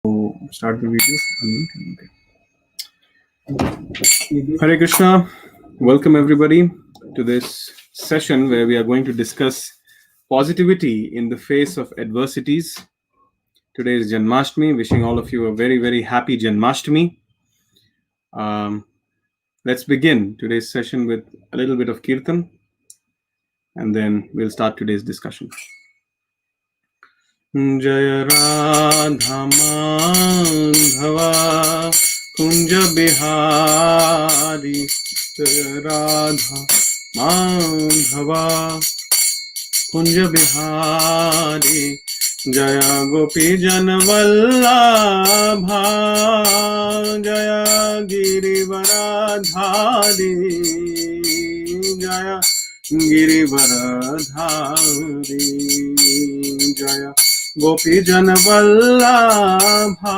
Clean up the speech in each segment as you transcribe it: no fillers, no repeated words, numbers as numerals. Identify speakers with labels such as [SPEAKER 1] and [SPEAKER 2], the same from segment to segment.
[SPEAKER 1] Start the video. Okay. Hare Krishna. Welcome everybody to this session where we are going to discuss positivity in the face of adversities. Today is Janmashtami. Wishing all of you a very, very happy Janmashtami. Let's begin today's session with a little bit of Kirtan and then we'll start today's discussion. Jaya Radha Madhava Kunja Bihari Jaya Radha Madhava Kunja Bihari Jaya Gopi Janvallabha Jaya Girivaradhari Jaya Girivaradhari Jaya Gopi Janvallabha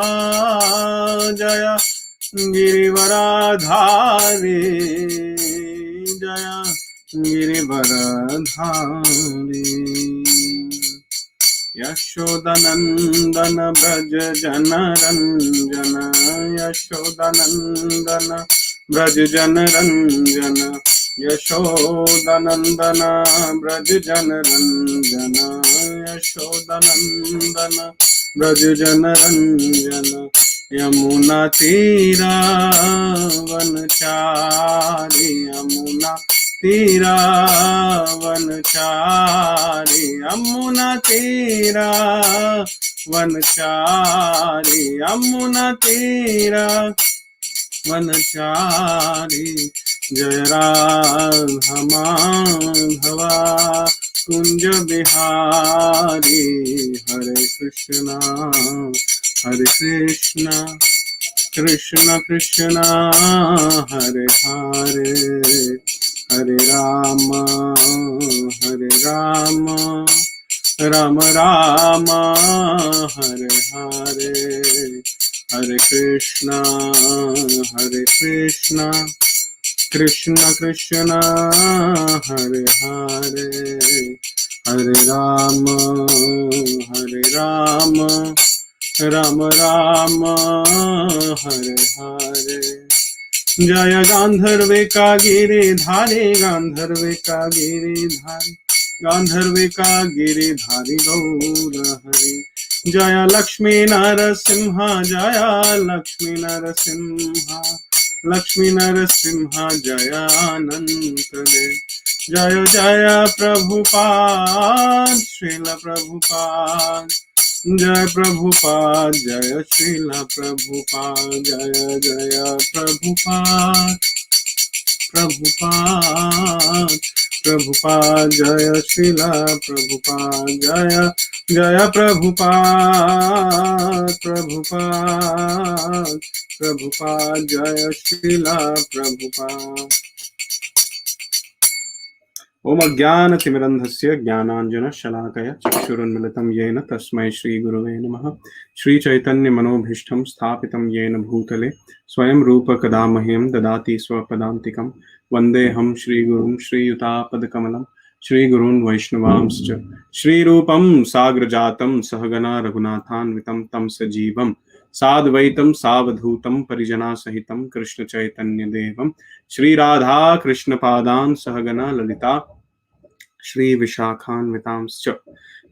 [SPEAKER 1] Jaya Girivaradhari Jaya Girivaradhari Yashodanandana Braja Janaranjana Yashodanandana Braja Janaranjana Yashodanandana Braja Janaranjana Yashodanandana Braja Janaranjana Yamuna Tira Vanchari Yamuna Tira Vanchari Yamuna Tira Vanchari Yamuna Tira Vanchari Jaya Radha Madhava Kunja Bihari Hare Krishna Krishna Krishna Hare Hare Hare Rama Rama Rama Hare Hare Hare Krishna Krishna Krishna Hare Hare Hare Rama Rama Rama Hare Hare Jaya Gandharve ka giridhari Gandharve ka giridhari Gandharve ka giridhari Gaura Hari Jaya Lakshmi Narasimha Jaya Lakshmi Narasimha Lakshmi Narasimha Jaya Anantadev Jaya Jaya Prabhupada Srila Prabhupada Jaya Prabhupada Jaya Srila Prabhupada Jaya Jaya Prabhupada Jaya Srila Prabhupada Jaya Jaya Prabhupada Jaya Srila Prabhupada Om Ajnana Timirandhasya Jnananjana Shalakaya Chakshurunmilitam Yena Tasmai Shri Gurave Namaha Shri Chaitanya Manobhishtam Sthapitam Yena Bhutale Swayam Rupa Kadamahyam Dadati Swapadantikam Vandeham Shri Gurum Shri Yutapad Shri Gurun Vaishnavamscha Shri Rupam Sagrajatam Sahagana Raghunathan Vitam Tam Sajivam Sadvaitam Savadhutam Parijana Sahitam Krishna Chaitanya Devam Shri Radha Krishna Padan Sahagana Lalita Shri Vishakhan Vitamscha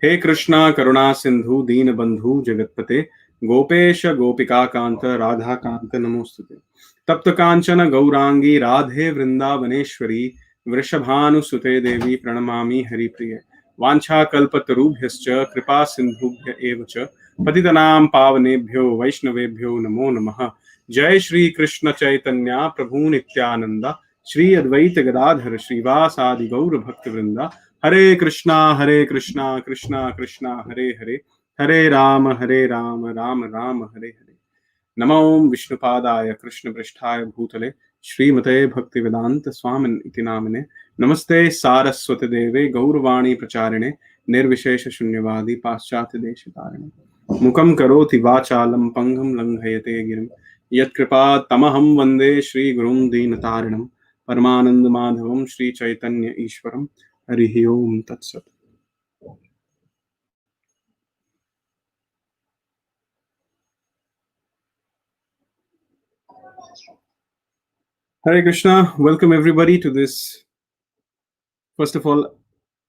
[SPEAKER 1] He Krishna Karuna Sindhu Deen Bandhu Jagatpate Gopesha Gopika Kanta Radha Kanta Namostate Tapta Kanchana Gaurangi Radhe Vrindavaneshwari Vrishabhanu Sute Devi Pranamami Haripriye Vancha Kalpatarubhyascha Kripa Sindhubhya Evacha Patitanam Pavanebhyo Vaishnavebhyo Namo Namaha Jai Shri Krishna Chaitanya Prabhu Nityananda Shri Advaita Gadadhar Srivasadi Gaura Bhakta Vrinda Hare Krishna Krishna Krishna Hare Hare Hare Rama Rama Rama Hare Hare Namo Vishnupadaya Krishna Pristhaya Bhutale Srimate Bhaktivedanta Swamin iti namine Namaste Saraswati Deve Gauravani Pracharine Nirvishesha Shunyavadi Paschati Deshitarine Mukam Karoti Vachalam Pangam Langhayate Girim Yat Kripa Tamaham Vande Shri Gurum Deenatarinam Paramanand Madhavam Shri Chaitanya Ishwaram Harihi Om Tat Sat. Hare Krishna, welcome everybody to this. First of all,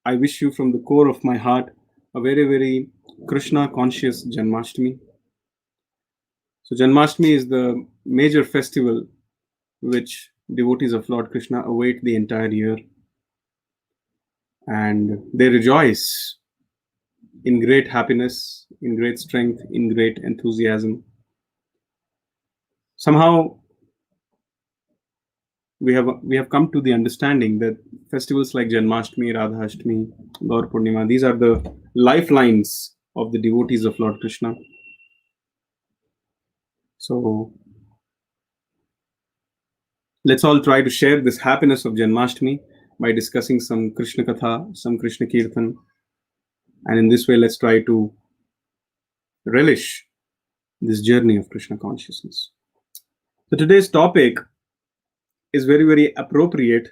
[SPEAKER 1] I wish you from the core of my heart a very, very Krishna conscious Janmashtami. So, Janmashtami is the major festival which devotees of Lord Krishna await the entire year, and they rejoice in great happiness, in great strength, in great enthusiasm. Somehow, we have come to the understanding that festivals like Janmashtami, Radhashtami, Gaur Purnima, these are the lifelines of the devotees of Lord Krishna. So let's all try to share this happiness of Janmashtami by discussing some Krishna Katha, some Krishna Kirtan, and in this way, let's try to relish this journey of Krishna consciousness. So today's topic is very, very appropriate.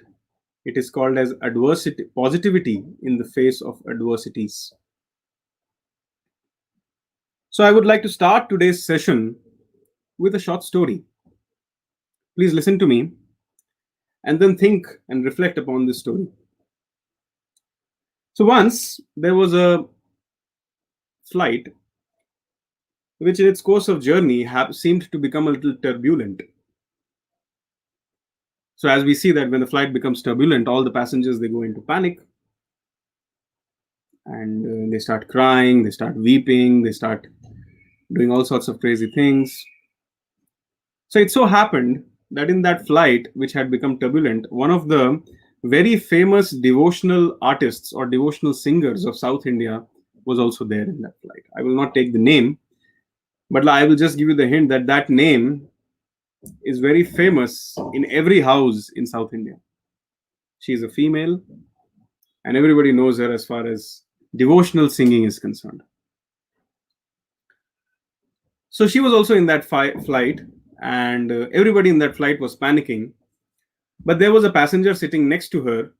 [SPEAKER 1] It is called as adversity, positivity in the face of adversities. So I would like to start today's session with a short story. Please listen to me and then think and reflect upon this story. So once there was a flight which in its course of journey seemed to become a little turbulent. So as we see that when the flight becomes turbulent, all the passengers, they go into panic and they start crying, they start weeping, they start doing all sorts of crazy things. So it so happened that in that flight, which had become turbulent, one of the very famous devotional artists or devotional singers of South India was also there in that flight. I will not take the name, but I will just give you the hint that that name is very famous in every house in South India. She is a female, and everybody knows her as far as devotional singing is concerned. So she was also in that flight, and everybody in that flight was panicking. But there was a passenger sitting next to her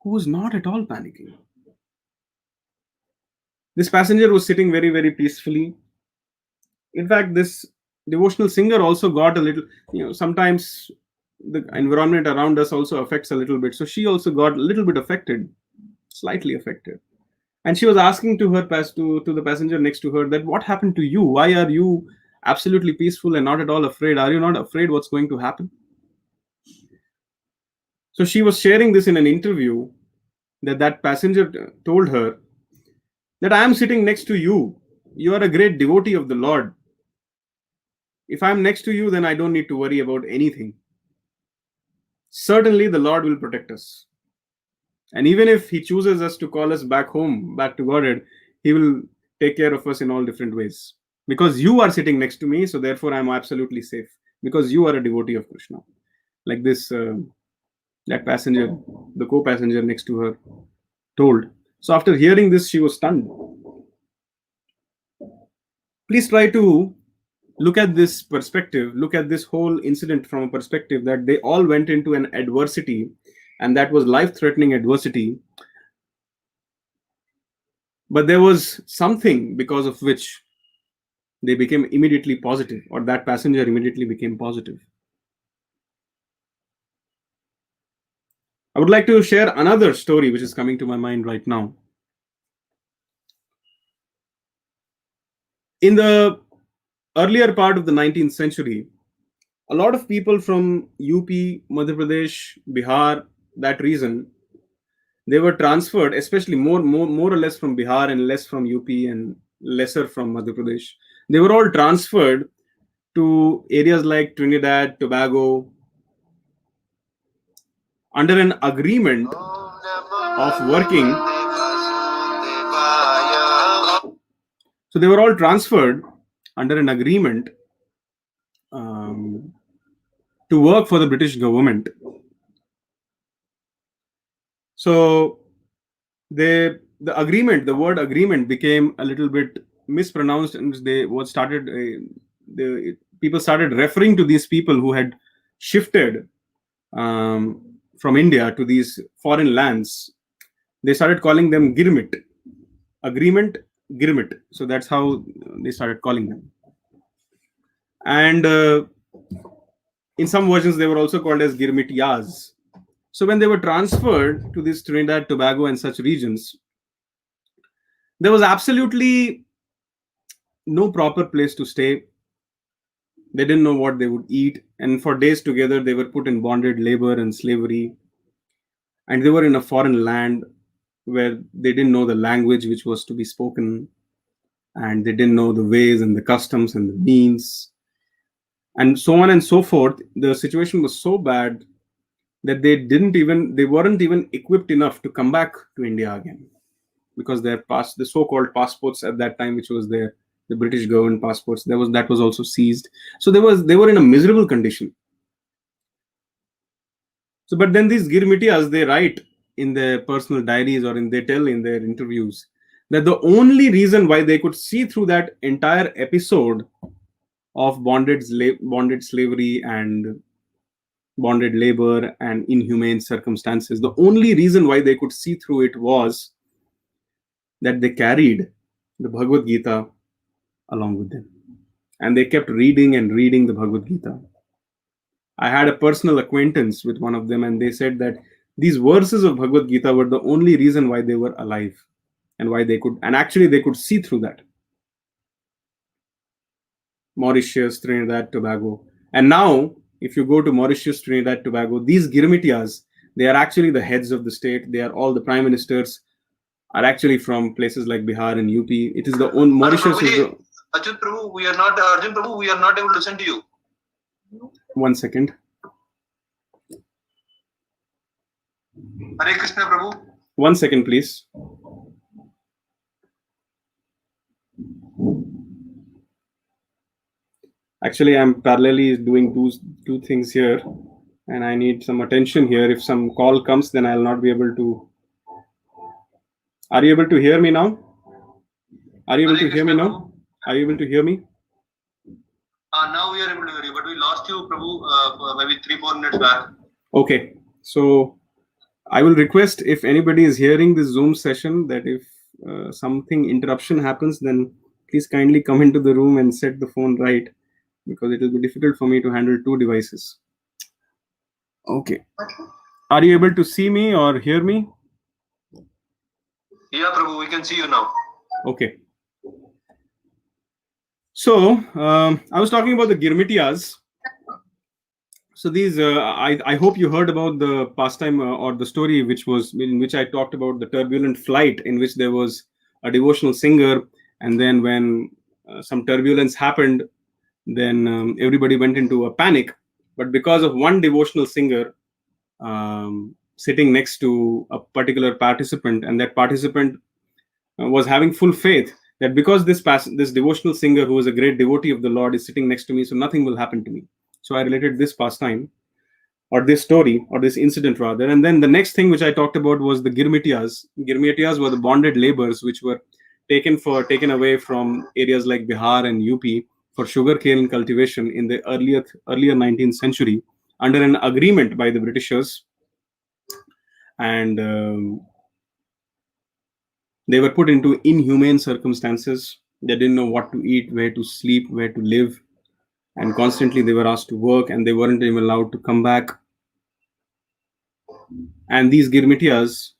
[SPEAKER 1] who was not at all panicking. This passenger was sitting very, very peacefully. In fact, this devotional singer also got a little, sometimes the environment around us also affects a little bit. So she also got a little bit affected, slightly affected. And she was asking to the passenger next to her that what happened to you? Why are you absolutely peaceful and not at all afraid? Are you not afraid what's going to happen? So she was sharing this in an interview that passenger told her that I am sitting next to you. You are a great devotee of the Lord. If I am next to you, then I don't need to worry about anything. Certainly, the Lord will protect us. And even if He chooses us to call us back home, back to Godhead, He will take care of us in all different ways. Because you are sitting next to me, so therefore I am absolutely safe. Because you are a devotee of Krishna. Like this, that passenger, the co-passenger next to her, told. So after hearing this, she was stunned. Please try to look at this perspective, look at this whole incident from a perspective that they all went into an adversity, and that was life-threatening adversity. But there was something because of which they became immediately positive, or that passenger immediately became positive. I would like to share another story which is coming to my mind right now. In the earlier part of the 19th century, a lot of people from UP, Madhya Pradesh, Bihar, that region, they were transferred, especially more or less from Bihar and less from UP and lesser from Madhya Pradesh. They were all transferred to areas like Trinidad, Tobago, under an agreement of working. So they were all transferred under an agreement to work for the British government. So the word agreement became a little bit mispronounced, and people started referring to these people who had shifted from India to these foreign lands. They started calling them girmit, agreement, girmit. So that's how they started calling them. And In some versions, they were also called as Girmitiyas. So when they were transferred to this Trinidad, Tobago, and such regions, there was absolutely no proper place to stay. They didn't know what they would eat, and for days together, they were put in bonded labor and slavery. And they were in a foreign land where they didn't know the language which was to be spoken, and they didn't know the ways and the customs and the means, and so on and so forth. The situation was so bad that they weren't even equipped enough to come back to India again, because the so-called passports at that time, which was there, the British government passports, that was also seized. So they were in a miserable condition. So, but then these Girmitiyas, they write in their personal diaries, or they tell in their interviews, that the only reason why they could see through that entire episode of bonded slavery and bonded labor and inhumane circumstances, the only reason why they could see through it was that they carried the Bhagavad Gita along with them. And they kept reading and reading the Bhagavad Gita. I had a personal acquaintance with one of them, and they said that these verses of Bhagavad Gita were the only reason why they were alive, and why they could, and actually they could see through that. Mauritius, Trinidad, Tobago. And now, if you go to Mauritius, Trinidad, Tobago, these Girmitiyas, they are actually the heads of the state. They are all the prime ministers are actually from places like Bihar and UP. It is the own Mauritius.
[SPEAKER 2] Achyut Prabhu, we are not Arjun Prabhu, we are not able to listen to you.
[SPEAKER 1] 1 second.
[SPEAKER 2] Hare Krishna Prabhu.
[SPEAKER 1] 1 second, please. Actually, I'm parallelly doing two things here, and I need some attention here. If some call comes, then I'll not be able to. Are you able to hear me now? Are you able to hear me now? Are you able to hear me?
[SPEAKER 2] Now we are able to hear you, but we lost you, Prabhu, maybe 3-4 minutes back.
[SPEAKER 1] Okay, so I will request, if anybody is hearing this Zoom session, that if something interruption happens, then please kindly come into the room and set the phone right, because it will be difficult for me to handle two devices. Okay. Are you able to see me or hear me?
[SPEAKER 2] Yeah, Prabhu, we can see you now.
[SPEAKER 1] Okay. So I was talking about the Girmitiyas. So these, I hope you heard about the pastime or the story in which I talked about the turbulent flight, in which there was a devotional singer, and then when some turbulence happened, then everybody went into a panic. But because of one devotional singer sitting next to a particular participant, and that participant was having full faith that because this devotional singer, who is a great devotee of the Lord, is sitting next to me, so nothing will happen to me. So I related this pastime, or this story, or this incident rather. And then the next thing which I talked about was the Girmitiyas. Girmitiyas were the bonded laborers which were taken away from areas like Bihar and UP for sugarcane cultivation in the earlier 19th century under an agreement by the Britishers. And they were put into inhumane circumstances. They didn't know what to eat, where to sleep, where to live. And constantly they were asked to work, and they weren't even allowed to come back. And these Girmitiyas,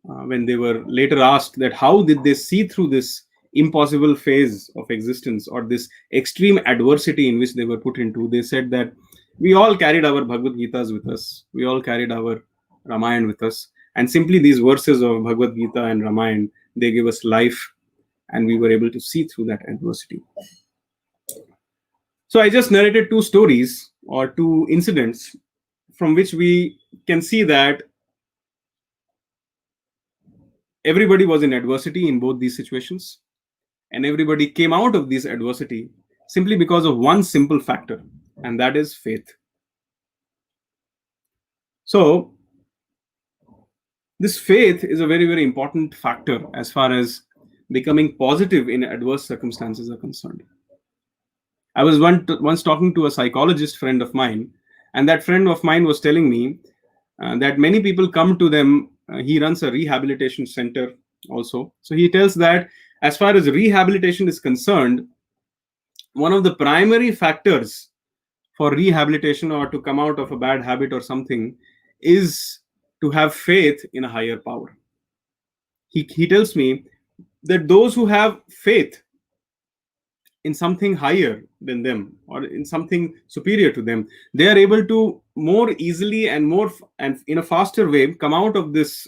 [SPEAKER 1] when they were later asked that how did they see through this impossible phase of existence, or this extreme adversity in which they were put into, they said that we all carried our Bhagavad Gitas with us. We all carried our Ramayana with us. And simply these verses of Bhagavad Gita and Ramayana, they gave us life, and we were able to see through that adversity. So I just narrated two stories or two incidents from which we can see that everybody was in adversity in both these situations, and everybody came out of this adversity simply because of one simple factor, and that is faith. So this faith is a very, very important factor as far as becoming positive in adverse circumstances are concerned. I was once talking to a psychologist friend of mine, and that friend of mine was telling me that many people come to them. He runs a rehabilitation center also. So he tells that as far as rehabilitation is concerned, one of the primary factors for rehabilitation or to come out of a bad habit or something is to have faith in a higher power. He tells me that those who have faith in something higher than them or in something superior to them, they are able to more easily and more and in a faster way come out of this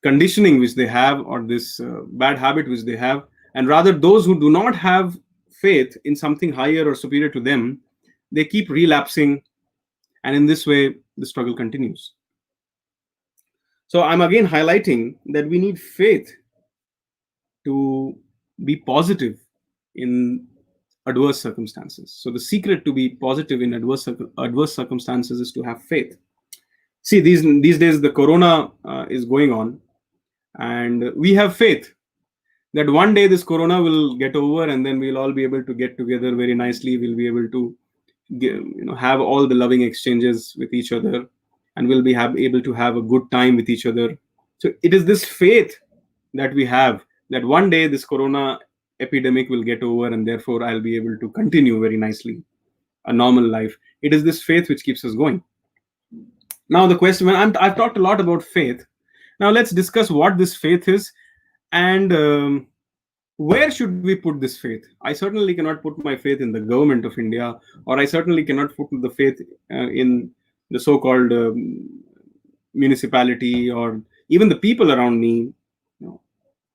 [SPEAKER 1] conditioning which they have, or this bad habit which they have. And rather, those who do not have faith in something higher or superior to them, they keep relapsing, and in this way the struggle continues. So I'm again highlighting that we need faith to be positive in adverse circumstances. So the secret to be positive in adverse circumstances is to have faith. See, these days the corona is going on, and we have faith that one day this corona will get over, and then we'll all be able to get together very nicely. We'll be able to have all the loving exchanges with each other, and we'll be able to have a good time with each other. So it is this faith that we have that one day this corona epidemic will get over, and therefore I'll be able to continue very nicely a normal life. It is this faith which keeps us going. Now the question, I've talked a lot about faith. Now let's discuss what this faith is, and where should we put this faith? I certainly cannot put my faith in the government of India, or I certainly cannot put the faith in the so-called municipality, or even the people around me.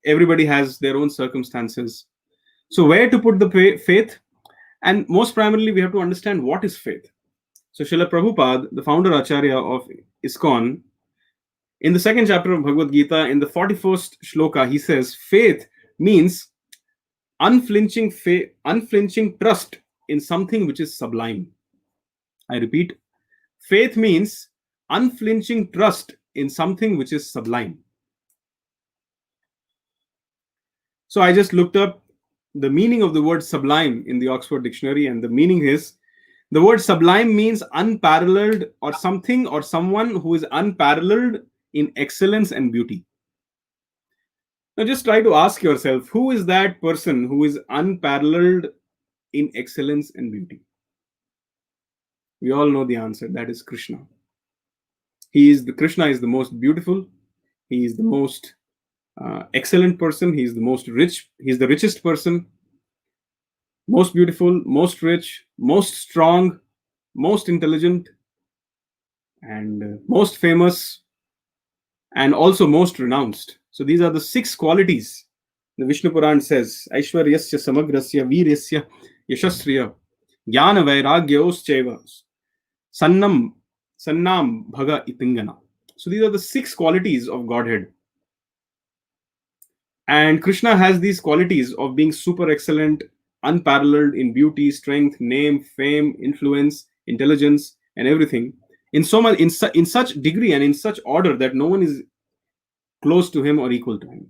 [SPEAKER 1] Everybody has their own circumstances. So where to put the faith? And most primarily, we have to understand what is faith. So Srila Prabhupada, the founder Acharya of ISKCON, in the second chapter of Bhagavad Gita, in the 41st shloka, he says, faith means unflinching trust in something which is sublime. I repeat, faith means unflinching trust in something which is sublime. So I just looked up the meaning of the word sublime in the Oxford Dictionary, and the meaning is, the word sublime means unparalleled, or something or someone who is unparalleled in excellence and beauty. Now just try to ask yourself, who is that person who is unparalleled in excellence and beauty? We all know the answer. That is Krishna. Krishna is the most beautiful. He is the most excellent person. He is the most rich. He is the richest person. Most beautiful, most rich, most strong, most intelligent, and most famous, and also most renounced. So these are the 6 qualities. The Vishnu Puran says, Aishwaryasya samagrasya viryasya yashasriya jnana vairagyauscheva sannam bhaga itingana. So these are the 6 qualities of Godhead. And Krishna has these qualities of being super excellent, unparalleled in beauty, strength, name, fame, influence, intelligence, and everything, in so much, in such degree and in such order that no one is close to him or equal to him.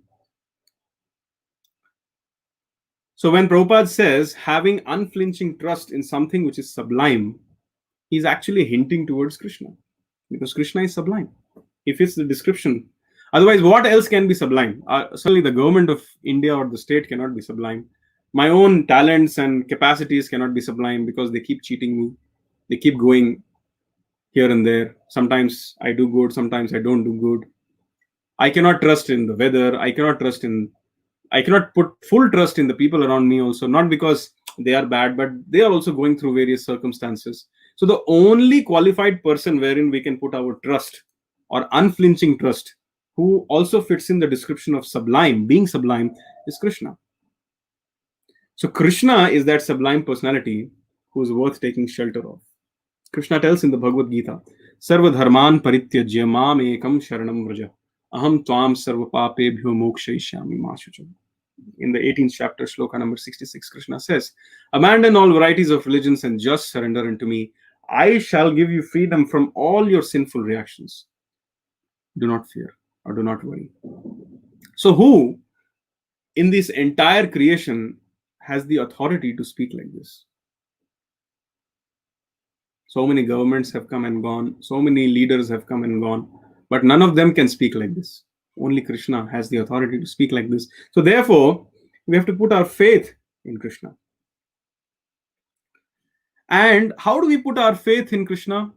[SPEAKER 1] So when Prabhupada says having unflinching trust in something which is sublime, he's actually hinting towards Krishna, because Krishna is sublime. He fits the description. Otherwise, what else can be sublime? Certainly the government of India or the state cannot be sublime. My own talents and capacities cannot be sublime, because they keep cheating me. They keep going here and there. Sometimes I do good, sometimes I don't do good. I cannot trust in the weather. I cannot put full trust in the people around me also, not because they are bad, but they are also going through various circumstances. So the only qualified person wherein we can put our trust, or unflinching trust, who also fits in the description of sublime, being sublime, is Krishna. So Krishna is that sublime personality who is worth taking shelter of. Krishna tells in the Bhagavad Gita, Sarva dharman parityajya mam ekam sharanam vraja aham tvam sarva papebhyo mokshayishyami ma shucham. In the 18th chapter, shloka number 66, Krishna says, abandon all varieties of religions and just surrender unto me. I shall give you freedom from all your sinful reactions. Do not fear or do not worry. So who in this entire creation has the authority to speak like this? So many governments have come and gone. So many leaders have come and gone. But none of them can speak like this. Only Krishna has the authority to speak like this. So therefore, we have to put our faith in Krishna. And how do we put our faith in Krishna?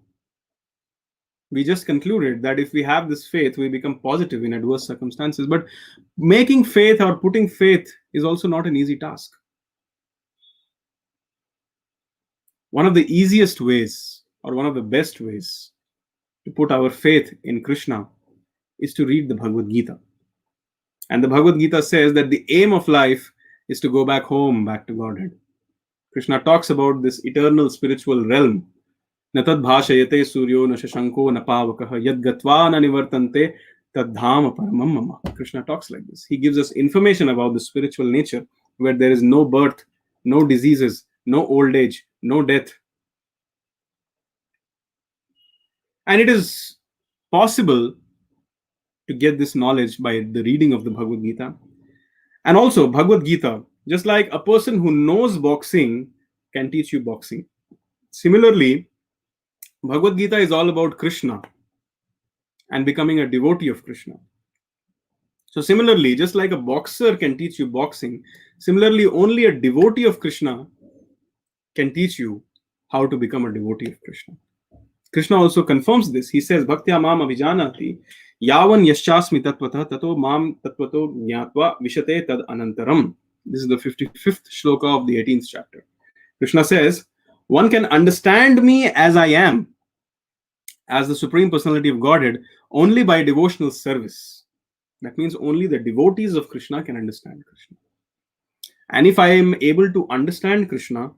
[SPEAKER 1] We just concluded that if we have this faith, we become positive in adverse circumstances. But making faith or putting faith is also not an easy task. One of the easiest ways, or one of the best ways to put our faith in Krishna is to read the Bhagavad Gita. And the Bhagavad Gita says that the aim of life is to go back home, back to Godhead. Krishna talks about this eternal spiritual realm. Natad bhashayate suryo na shashanko na pavakaha yad gatva na nivartante tadham paramam mama. Krishna talks like this. He gives us information about the spiritual nature where there is no birth, no diseases, no old age, no death. And it is possible to get this knowledge by the reading of the Bhagavad Gita. And also, Bhagavad Gita, just like a person who knows boxing can teach you boxing. Similarly, Bhagavad Gita is all about Krishna and becoming a devotee of Krishna. So similarly, just like a boxer can teach you boxing, similarly, only a devotee of Krishna can teach you how to become a devotee of Krishna. Krishna also confirms this. He says, Bhaktya mam avijanati yavan yaschasmi tatvatah tato mam tatvato jnatva vishate tad anantaram. This is the 55th shloka of the 18th chapter. Krishna says, one can understand me as I am, as the Supreme Personality of Godhead, only by devotional service. That means only the devotees of Krishna can understand Krishna. And if I am able to understand Krishna,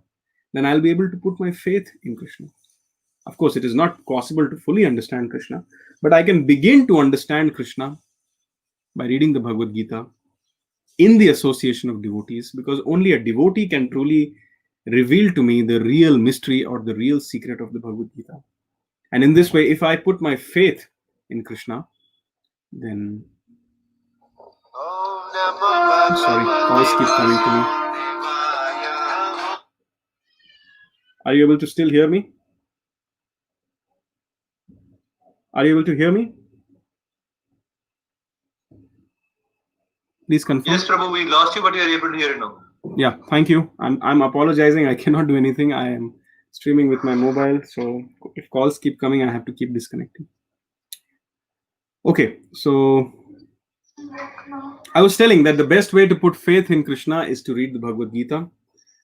[SPEAKER 1] then I'll be able to put my faith in Krishna. Of course, it is not possible to fully understand Krishna, but I can begin to understand Krishna by reading the Bhagavad Gita in the association of devotees, because only a devotee can truly reveal to me the real mystery or the real secret of the Bhagavad Gita. And in this way, if I put my faith in Krishna, then... Sorry, calls keep coming to me. Are you able to still hear me? Are you able to hear me? Please confirm.
[SPEAKER 2] Yes, Prabhu, we lost you, but we are able to hear you now.
[SPEAKER 1] Yeah, thank you. I'm apologizing. I cannot do anything. I am streaming with my mobile, so if calls keep coming, I have to keep disconnecting. Okay, so I was telling that the best way to put faith in Krishna is to read the Bhagavad Gita.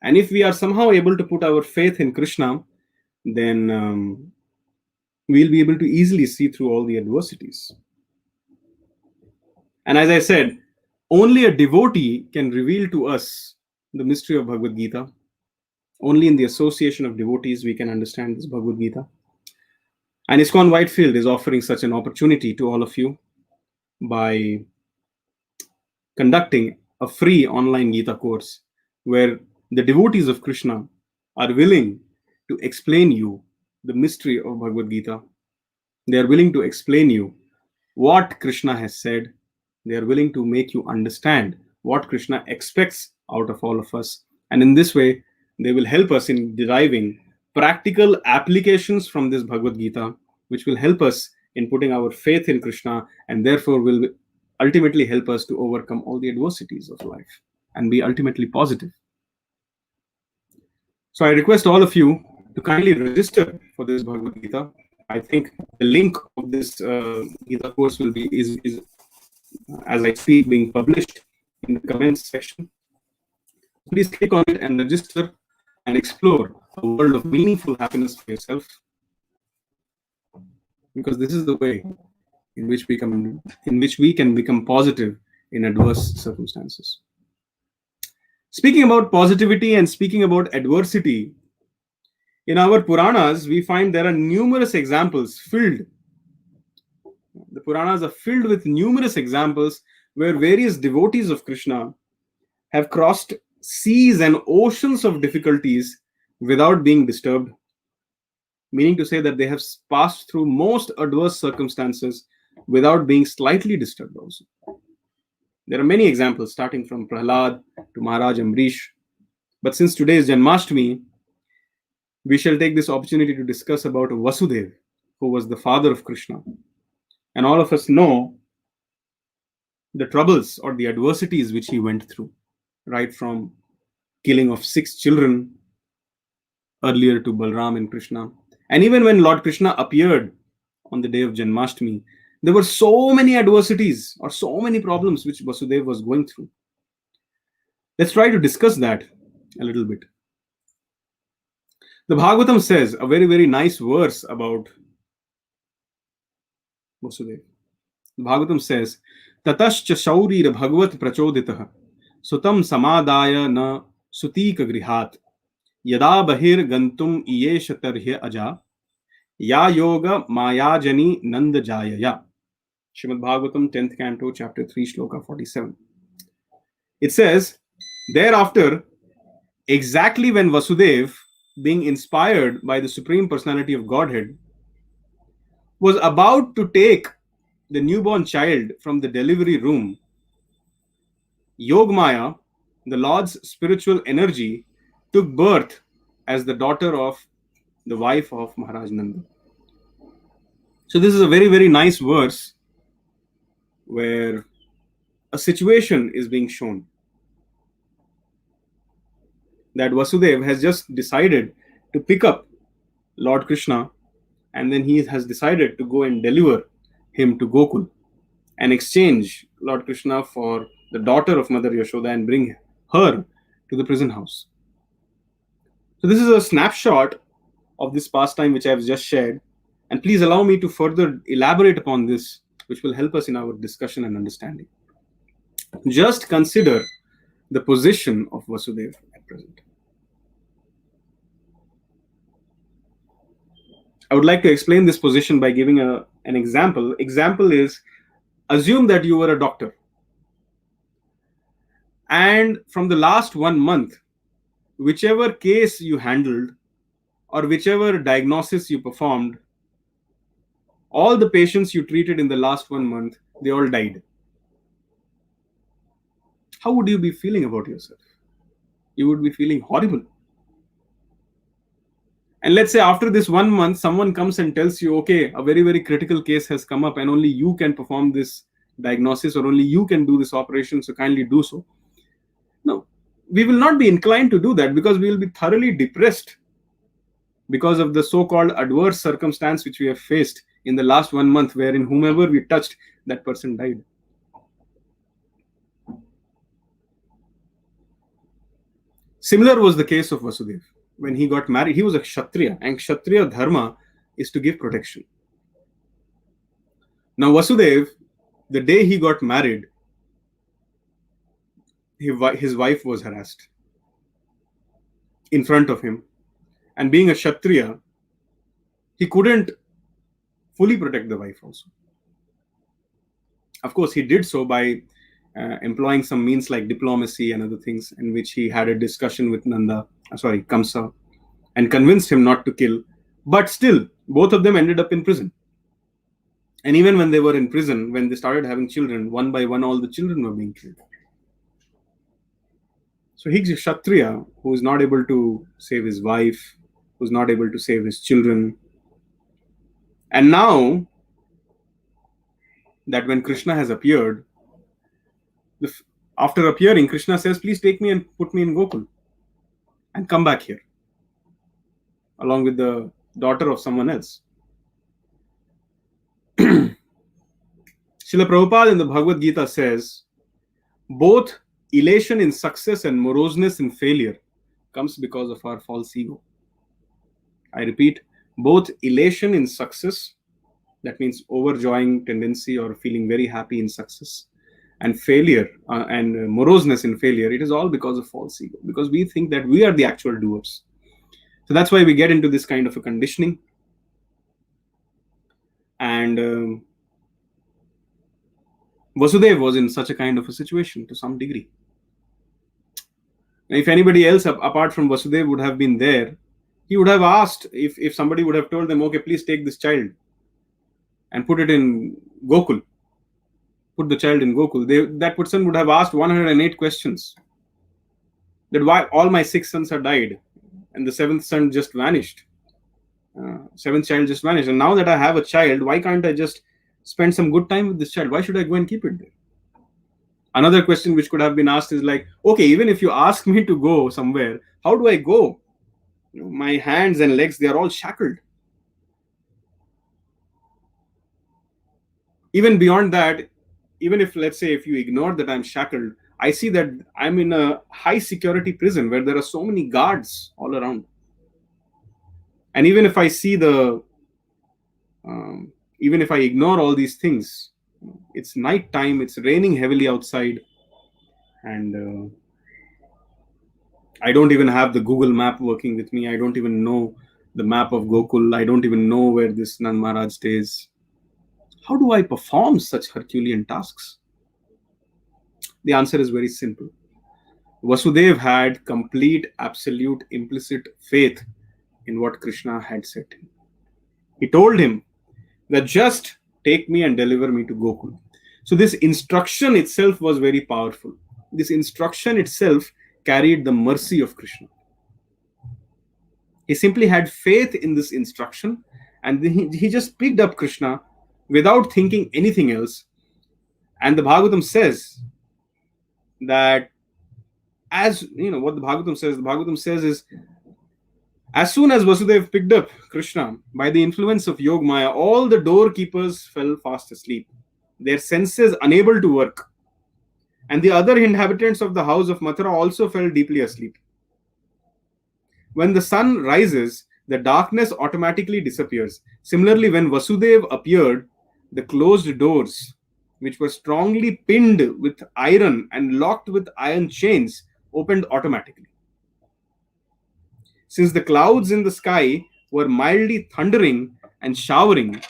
[SPEAKER 1] And if we are somehow able to put our faith in Krishna, then we'll be able to easily see through all the adversities. And as I said, only a devotee can reveal to us the mystery of Bhagavad Gita. Only in the association of devotees we can understand this Bhagavad Gita. And ISKCON Whitefield is offering such an opportunity to all of you by conducting a free online Gita course where the devotees of Krishna are willing to explain you the mystery of Bhagavad Gita. They are willing to explain you what Krishna has said. They are willing to make you understand what Krishna expects out of all of us. And in this way, they will help us in deriving practical applications from this Bhagavad Gita, which will help us in putting our faith in Krishna, and therefore will ultimately help us to overcome all the adversities of life and be ultimately positive. So I request all of you to kindly register for this Bhagavad Gita. I think the link of this Gita course will be is as I speak being published in the comments section. Please click on it and register and explore a world of meaningful happiness for yourself, because this is the way in which we can become positive in adverse circumstances. Speaking about positivity and speaking about adversity, in our Puranas, we find there are numerous examples filled. The Puranas are filled with numerous examples where various devotees of Krishna have crossed seas and oceans of difficulties without being disturbed, meaning to say that they have passed through most adverse circumstances without being slightly disturbed also. There are many examples starting from Prahlad to Maharaj Amrish. But since today is Janmashtami, we shall take this opportunity to discuss about Vasudev, who was the father of Krishna. And all of us know the troubles or the adversities which he went through, right from killing of 6 children earlier to Balram and Krishna. And even when Lord Krishna appeared on the day of Janmashtami, there were so many adversities or so many problems which Vasudeva was going through. Let's try to discuss that a little bit. The Bhagavatam says a very, very nice verse about Vasudeva. The Bhagavatam says, Tatascha Shaurir Bhagavat Prachoditah Sutam Samadaya Na Sutika Grihat Yada Bahir Gantum Iyesha Tarhya Aja Ya Yoga Mayajani Nanda Jayaya. Srimad Bhagavatam, 10th Canto, Chapter 3, Shloka 47. It says, thereafter, exactly when Vasudeva, being inspired by the Supreme Personality of Godhead, was about to take the newborn child from the delivery room, Yogmaya, the Lord's spiritual energy, took birth as the daughter of the wife of Maharaj Nanda. So this is a very, very nice verse where a situation is being shown. That Vasudeva has just decided to pick up Lord Krishna, and then he has decided to go and deliver him to Gokul and exchange Lord Krishna for the daughter of Mother Yashoda and bring her to the prison house. So this is a snapshot of this pastime which I have just shared, and please allow me to further elaborate upon this, which will help us in our discussion and understanding. Just consider the position of Vasudeva at present. I would like to explain this position by giving an example. Example is, assume that you were a doctor, and from the last 1 month, whichever case you handled or whichever diagnosis you performed, all the patients you treated in the last 1 month, they all died. How would you be feeling about yourself? You would be feeling horrible. And let's say after this 1 month, someone comes and tells you, okay, a very, very critical case has come up and only you can perform this diagnosis or only you can do this operation, so kindly do so. No, we will not be inclined to do that because we will be thoroughly depressed because of the so-called adverse circumstance which we have faced in the last 1 month, wherein whomever we touched, that person died. Similar was the case of Vasudeva. When he got married, he was a Kshatriya, and Kshatriya dharma is to give protection. Now Vasudeva, the day he got married, his wife was harassed in front of him. And being a Kshatriya, he couldn't fully protect the wife also. Of course, he did so by employing some means like diplomacy and other things, in which he had a discussion with Kamsa, and convinced him not to kill. But still, both of them ended up in prison. And even when they were in prison, when they started having children, one by one, all the children were being killed. So he's a Kshatriya who is not able to save his wife, who's not able to save his children. And now that when Krishna has appeared, after appearing, Krishna says, please take me and put me in Gokul and come back here along with the daughter of someone else. Srila Prabhupada in the Bhagavad Gita says, both elation in success and moroseness in failure comes because of our false ego. I repeat, both elation in success, that means overjoying tendency or feeling very happy in success, and failure and moroseness in failure, it is all because of false ego, because we think that we are the actual doers. So that's why we get into this kind of a conditioning. And Vasudeva was in such a kind of a situation to some degree. If anybody else apart from Vasudeva would have been there, he would have asked, if somebody would have told them, okay, please take this child and put it in Gokul, put the child in Gokul, that person would have asked 108 questions. That why all my 6 sons are died and the 7th son just vanished. 7th child just vanished. And now that I have a child, why can't I just spend some good time with this child? Why should I go and keep it there? Another question which could have been asked is like, okay, even if you ask me to go somewhere, how do I go? my hands and legs, they are all shackled. Even beyond that, even if, let's say, if you ignore that I'm shackled, I see that I'm in a high security prison where there are so many guards all around. And even if I see even if I ignore all these things, it's night time, it's raining heavily outside, and I don't even have the Google map working with me. I don't even know the map of Gokul. I don't even know where this Nand Maharaj stays. How do I perform such Herculean tasks? The answer is very simple. Vasudev had complete, absolute, implicit faith in what Krishna had said. He told him that just take me and deliver me to Gokul. So this instruction itself was very powerful. This instruction itself carried the mercy of Krishna. He simply had faith in this instruction, and he just picked up Krishna without thinking anything else. And the Bhagavatam says that, as you know, what the Bhagavatam says is, as soon as Vasudev picked up Krishna, by the influence of Yogmaya, all the doorkeepers fell fast asleep, their senses unable to work. And the other inhabitants of the house of Mathura also fell deeply asleep. When the sun rises, the darkness automatically disappears. Similarly, when Vasudev appeared, the closed doors, which were strongly pinned with iron and locked with iron chains, opened automatically. Since the clouds in the sky were mildly thundering and showering,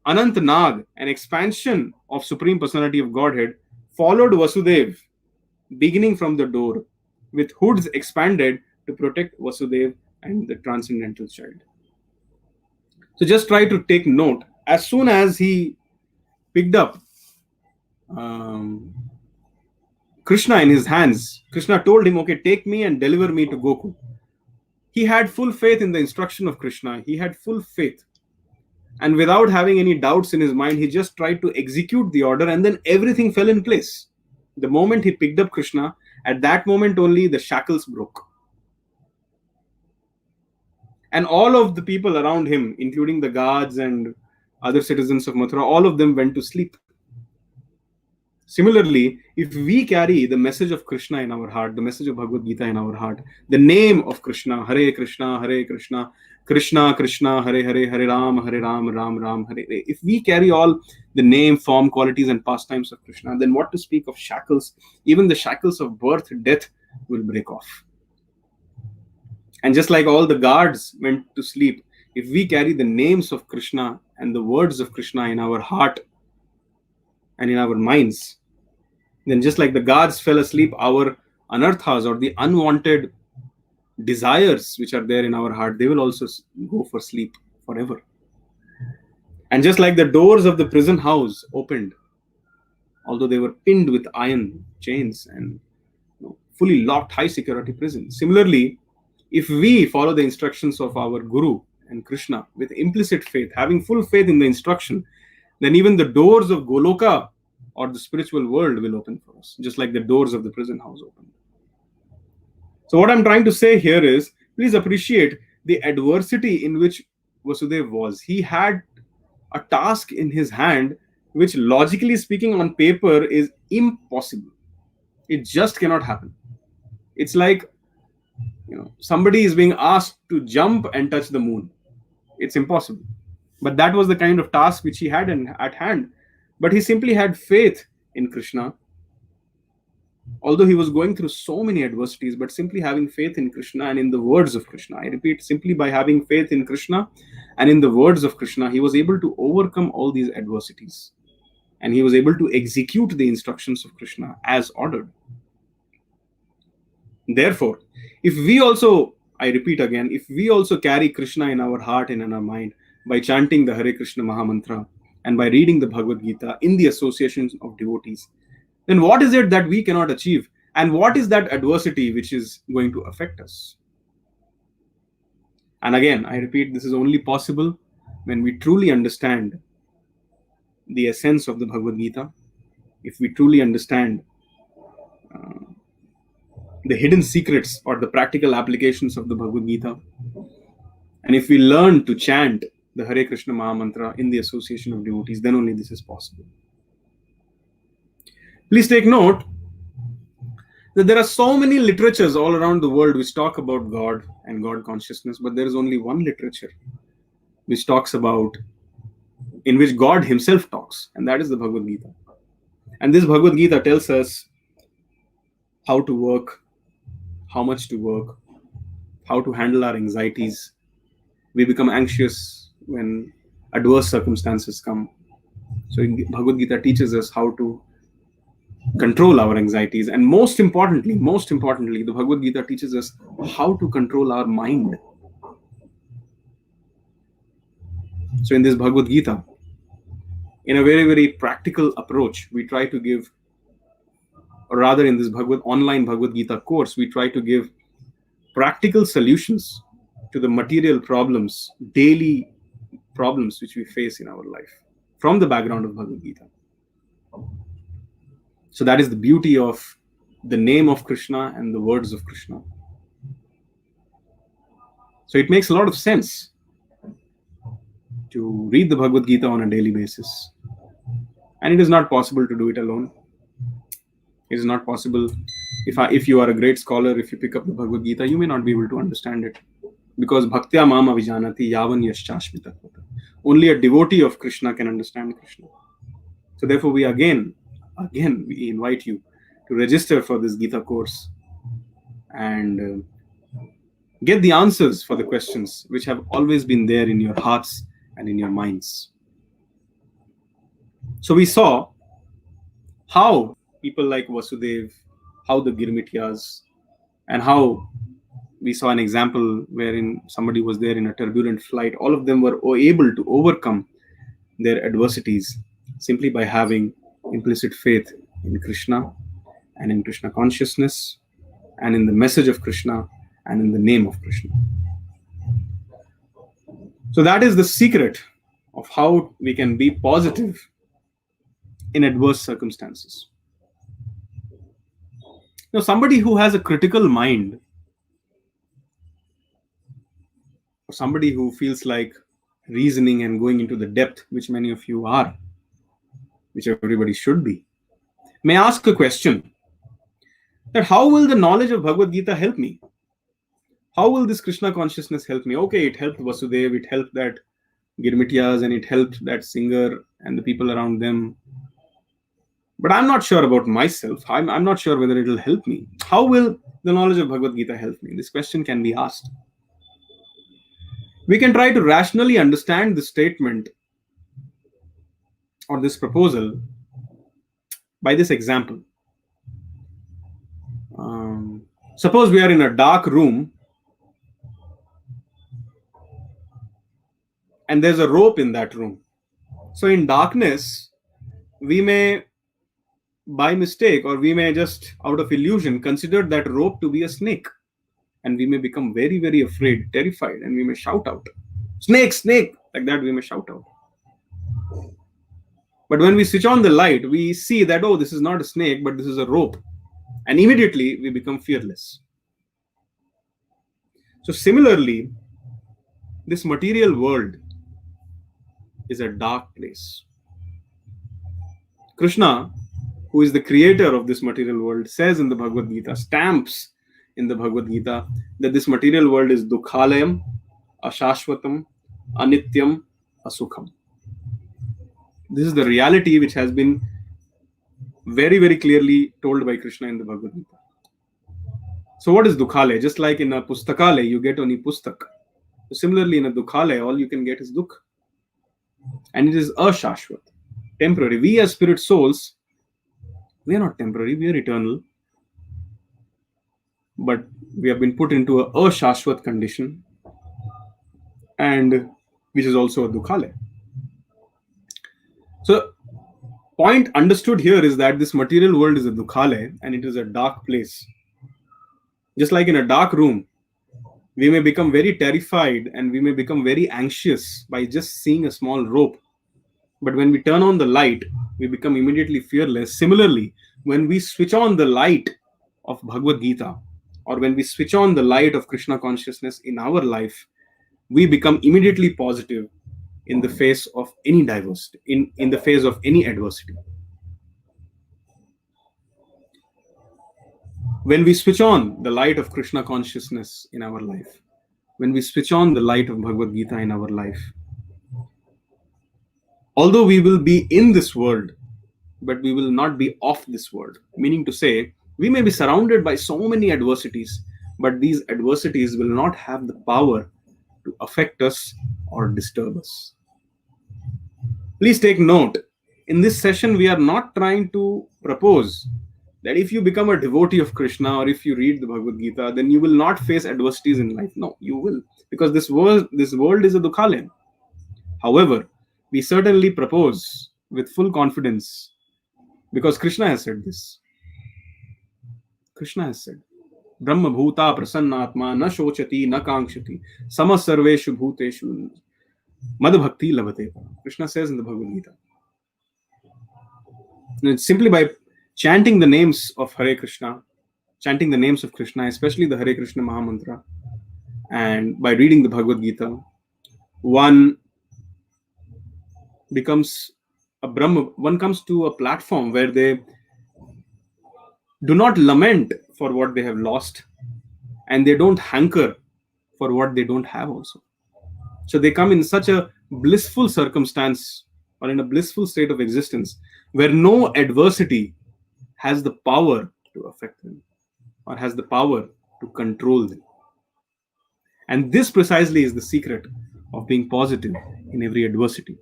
[SPEAKER 1] Anant Nag, an expansion of Supreme Personality of Godhead, followed Vasudev, beginning from the door, with hoods expanded to protect Vasudev and the transcendental child. So just try to take note. As soon as he picked up Krishna in his hands, Krishna told him, okay, take me and deliver me to Gokul. He had full faith in the instruction of Krishna. He had full faith. And without having any doubts in his mind, he just tried to execute the order, and then everything fell in place. The moment he picked up Krishna, at that moment only the shackles broke. And all of the people around him, including the guards and other citizens of Mathura, all of them went to sleep. Similarly, if we carry the message of Krishna in our heart, the message of Bhagavad Gita in our heart, the name of Krishna, Hare Krishna, Krishna Krishna, Hare Hare, Hare Ram, Ram Ram, Hare Hare. If we carry all the name, form, qualities, and pastimes of Krishna, then what to speak of shackles? Even the shackles of birth, death will break off. And just like all the guards went to sleep, if we carry the names of Krishna and the words of Krishna in our heart and in our minds, then just like the guards fell asleep, our anarthas, or the unwanted desires which are there in our heart, they will also go for sleep forever. And just like the doors of the prison house opened, although they were pinned with iron chains and fully locked high security prison, similarly, if we follow the instructions of our Guru and Krishna with implicit faith, having full faith in the instruction, then even the doors of Goloka or the spiritual world will open for us, just like the doors of the prison house open. So what I'm trying to say here is, please appreciate the adversity in which Vasudev was. He had a task in his hand, which logically speaking on paper is impossible. It just cannot happen. It's like, somebody is being asked to jump and touch the moon. It's impossible. But that was the kind of task which he had at hand. But he simply had faith in Krishna. Although he was going through so many adversities, but simply having faith in Krishna and in the words of Krishna. I repeat, simply by having faith in Krishna and in the words of Krishna, he was able to overcome all these adversities. And he was able to execute the instructions of Krishna as ordered. Therefore, if we also, I repeat again, if we also carry Krishna in our heart and in our mind by chanting the Hare Krishna Mahamantra and by reading the Bhagavad Gita in the associations of devotees, then what is it that we cannot achieve? And what is that adversity which is going to affect us? And again, I repeat, this is only possible when we truly understand the essence of the Bhagavad Gita, if we truly understand the hidden secrets or the practical applications of the Bhagavad Gita. And if we learn to chant the Hare Krishna Maha Mantra in the association of devotees, then only this is possible. Please take note that there are so many literatures all around the world which talk about God and God consciousness, but there is only one literature which talks about, in which God himself talks, and that is the Bhagavad Gita. And this Bhagavad Gita tells us how to work, how much to work, how to handle our anxieties. We become anxious when adverse circumstances come. So Bhagavad Gita teaches us how to control our anxieties. And most importantly, the Bhagavad Gita teaches us how to control our mind. So in this Bhagavad Gita, in a very, very practical approach, we try to give, or rather in this online Bhagavad Gita course, we try to give practical solutions to the material problems, daily problems which we face in our life from the background of Bhagavad Gita. So that is the beauty of the name of Krishna and the words of Krishna. So it makes a lot of sense to read the Bhagavad Gita on a daily basis. And it is not possible to do it alone. It is not possible. If you are a great scholar, if you pick up the Bhagavad Gita, you may not be able to understand it. Because bhaktya mam avijanati yavan yaschashmitatvata. Only a devotee of Krishna can understand Krishna. So therefore we again we invite you to register for this Gita course and get the answers for the questions which have always been there in your hearts and in your minds. So we saw how people like Vasudev, how the Girmityas, and how we saw an example wherein somebody was there in a turbulent flight. All of them were able to overcome their adversities simply by having implicit faith in Krishna and in Krishna consciousness and in the message of Krishna and in the name of Krishna. So that is the secret of how we can be positive in adverse circumstances. Now, somebody who has a critical mind, or somebody who feels like reasoning and going into the depth, which many of you are, which everybody should be, may ask a question that how will the knowledge of Bhagavad Gita help me? How will this Krishna consciousness help me? Okay, it helped Vasudev, it helped that Girmityas, and it helped that singer and the people around them. But I'm not sure about myself. I'm not sure whether it will help me. How will the knowledge of Bhagavad Gita help me? This question can be asked. We can try to rationally understand this statement or this proposal by this example. Suppose we are in a dark room and there's a rope in that room. So in darkness, we may, by mistake, or we may just out of illusion, consider that rope to be a snake. And we may become very, very afraid, terrified, and we may shout out, "Snake, snake!" Like that, we may shout out. But when we switch on the light, we see that, oh, this is not a snake, but this is a rope. And immediately we become fearless. So similarly, this material world is a dark place. Krishna, who is the creator of this material world, says in the Bhagavad Gita, stamps in the Bhagavad Gita, that this material world is dukhalayam, ashashvatam, anityam, asukham. This is the reality which has been very, very clearly told by Krishna in the Bhagavad Gita. So what is dukhalaya? Just like in a pustakalaya, you get only pustak. So similarly, in a dukhalaya, all you can get is dukh. And it is ashashvat, temporary. We as spirit souls, we are not temporary, we are eternal. But we have been put into a ashashvat condition, and which is also a dukhalaya. So, point understood here is that this material world is a dukhalaya and it is a dark place. Just like in a dark room, we may become very terrified and we may become very anxious by just seeing a small rope. But when we turn on the light, we become immediately fearless. Similarly, when we switch on the light of Bhagavad Gita, or when we switch on the light of Krishna consciousness in our life, we become immediately positive in the face of any diversity, in the face of any adversity. When we switch on the light of Krishna consciousness in our life, when we switch on the light of Bhagavad Gita in our life, although we will be in this world, but we will not be of this world. Meaning to say, we may be surrounded by so many adversities, but these adversities will not have the power to affect us or disturb us. Please take note, in this session, we are not trying to propose that if you become a devotee of Krishna or if you read the Bhagavad Gita, then you will not face adversities in life. No, you will, because this world is a dukhalayam. However, we certainly propose with full confidence, because Krishna has said this. Krishna has said, Brahma bhuta prasannatma na shochati na kankshati sama sarveshu bhuteshu mad bhakti labhate. Krishna says in the Bhagavad Gita. And simply by chanting the names of Hare Krishna, chanting the names of Krishna, especially the Hare Krishna Maha Mantra, and by reading the Bhagavad Gita, one becomes a Brahma, one comes to a platform where they do not lament for what they have lost, and they don't hanker for what they don't have also. So they come in such a blissful circumstance or in a blissful state of existence where no adversity has the power to affect them or has the power to control them. And this precisely is the secret of being positive in every adversity.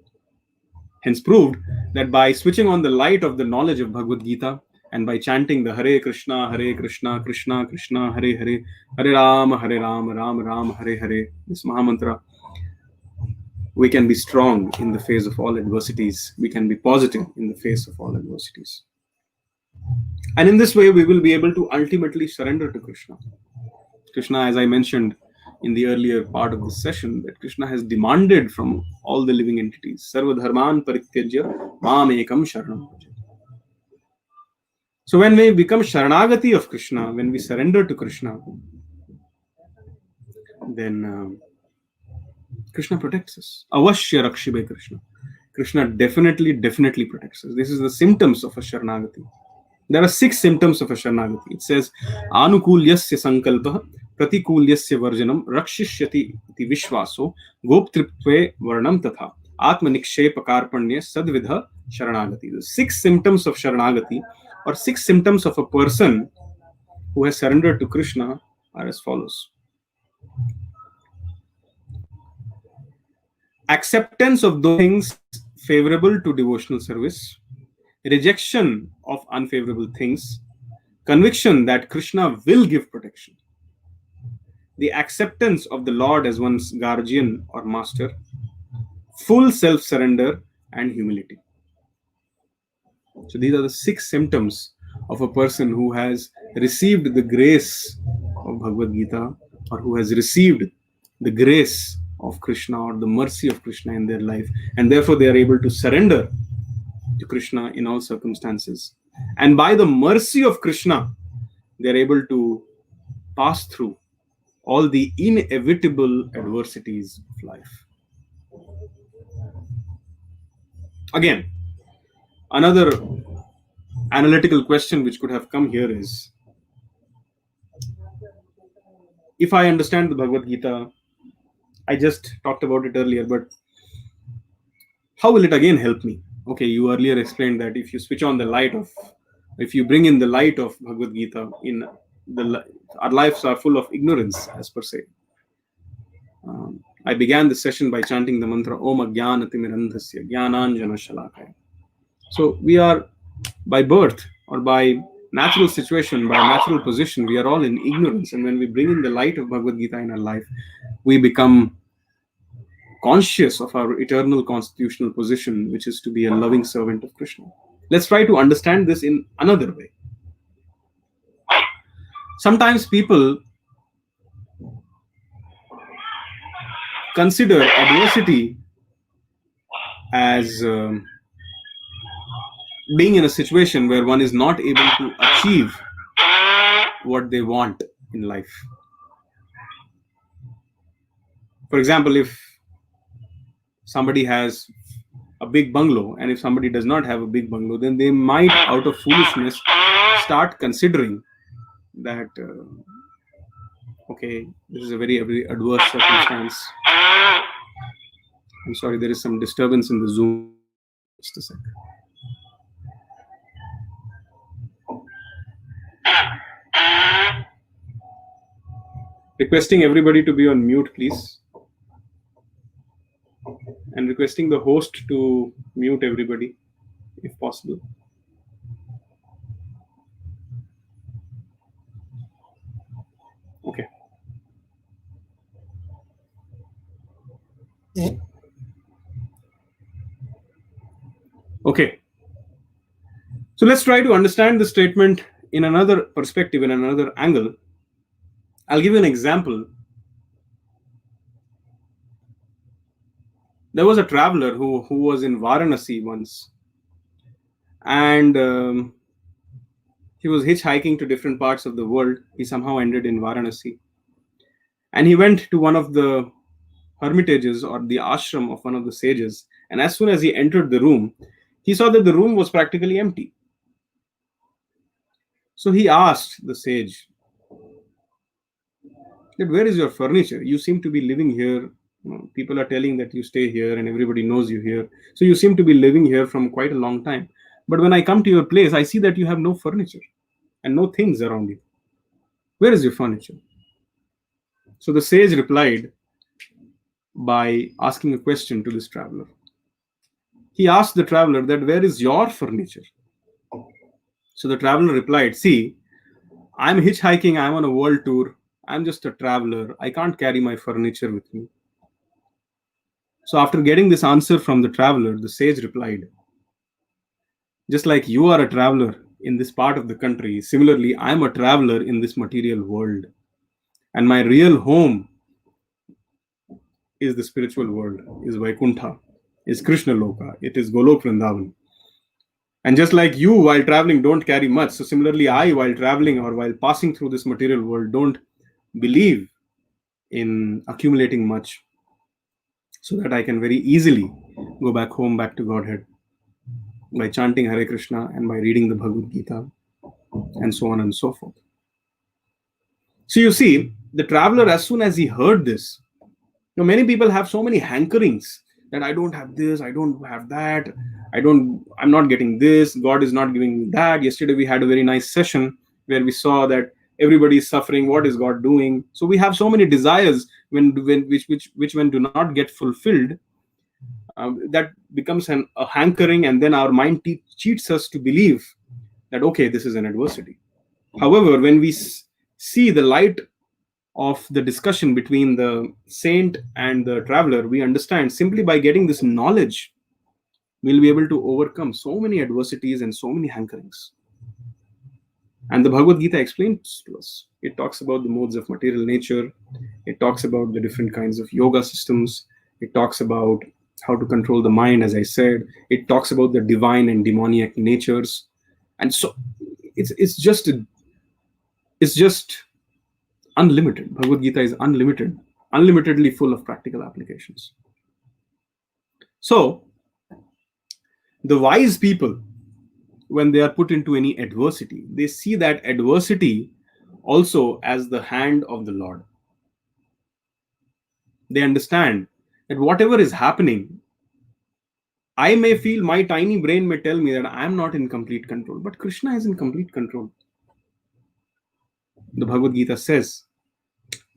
[SPEAKER 1] Hence proved that by switching on the light of the knowledge of Bhagavad Gita and by chanting the Hare Krishna, Krishna Krishna, Hare Hare, Hare Rama, Ram Ram, Hare Hare, this Mahamantra, we can be strong in the face of all adversities. We can be positive in the face of all adversities. And in this way, we will be able to ultimately surrender to Krishna. Krishna, as I mentioned in the earlier part of this session, that Krishna has demanded from all the living entities, Sarva Dharman Parityajya Mam Ekam Sharanam Bhaja. So when we become Sharanagati of Krishna, when we surrender to Krishna, then Krishna protects us. Avashya Rakshibe Krishna. Krishna definitely protects us. This is the symptoms of a Sharanagati. There are 6 symptoms of a Sharanagati. It says, Anukulyasya Sankalpah, Pratikulyasya Varjanam, Rakshishyati iti Vishwaso, Goptriptve Varnam Tatha, Atma Nikshepa Karpanya Sadvidha Sharanagati. The 6 symptoms of Sharanagati, or 6 symptoms of a person who has surrendered to Krishna, are as follows. Acceptance of those things favorable to devotional service, rejection of unfavorable things, conviction that Krishna will give protection, the acceptance of the Lord as one's guardian or master, full self-surrender, and humility. So these are the 6 symptoms of a person who has received the grace of Bhagavad Gita, or who has received the grace of Krishna or the mercy of Krishna in their life, and therefore they are able to surrender to Krishna in all circumstances. And by the mercy of Krishna, they are able to pass through all the inevitable adversities of life. Again, another analytical question which could have come here is, if I understand the Bhagavad Gita, I just talked about it earlier, but how will it again help me? Okay, you earlier explained that if you switch on the light of, if you bring in the light of Bhagavad Gita, our lives are full of ignorance, as per se. I began the session by chanting the mantra Om Ajnanatimirandhasya Jnananjana Shalakaya. So we are, by birth or by natural situation, by natural position, we are all in ignorance. And when we bring in the light of Bhagavad Gita in our life, we become conscious of our eternal constitutional position, which is to be a loving servant of Krishna. Let's try to understand this in another way. Sometimes people consider adversity as being in a situation where one is not able to achieve what they want in life. For example, if somebody has a big bungalow and if somebody does not have a big bungalow, then they might, out of foolishness, start considering that okay, this is a very, very adverse circumstance. I'm sorry, there is some disturbance in the Zoom. Just a sec. Requesting everybody to be on mute, please. And requesting the host to mute everybody, if possible. Okay. Okay. So let's try to understand the statement in another perspective, in another angle. I'll give you an example. There was a traveler who was in Varanasi once, and he was hitchhiking to different parts of the world. He somehow ended in Varanasi, and he went to one of the hermitages or the ashram of one of the sages. And as soon as he entered the room, he saw that the room was practically empty. So he asked the sage that, where is your furniture? You seem to be living here. People are telling that you stay here and everybody knows you here. So you seem to be living here from quite a long time. But when I come to your place, I see that you have no furniture and no things around you. Where is your furniture? So the sage replied by asking a question to this traveler. He asked the traveler that, where is your furniture? So the traveler replied, see, I'm hitchhiking, I'm on a world tour, I'm just a traveler, I can't carry my furniture with me. So after getting this answer from the traveler, the sage replied, just like you are a traveler in this part of the country, similarly, I'm a traveler in this material world. And my real home is the spiritual world, is Vaikuntha, is Krishna Loka, it is Golok Vrindavan. And just like you, while traveling, don't carry much, so similarly, I, while traveling or while passing through this material world, don't believe in accumulating much, so that I can very easily go back home, back to Godhead, by chanting Hare Krishna and by reading the Bhagavad Gita, and so on and so forth. So you see, the traveler, as soon as he heard this, many people have so many hankerings that I don't have this, I don't have that, I'm not getting this, God is not giving me that. Yesterday we had a very nice session where we saw that everybody is suffering. What is God doing? So we have so many desires which when do not get fulfilled, that becomes a hankering, and then our mind cheats us to believe that, okay, this is an adversity. However, when we see the light of the discussion between the saint and the traveler, we understand simply by getting this knowledge, we'll be able to overcome so many adversities and so many hankerings. And the Bhagavad Gita explains to us. It talks about the modes of material nature. It talks about the different kinds of yoga systems. It talks about how to control the mind, as I said. It talks about the divine and demoniac natures. And so it's just unlimited. Bhagavad Gita is unlimited, unlimitedly full of practical applications. So the wise people, when they are put into any adversity, they see that adversity also as the hand of the Lord. They understand that whatever is happening, I may feel, my tiny brain may tell me that I am not in complete control, but Krishna is in complete control. The Bhagavad Gita says,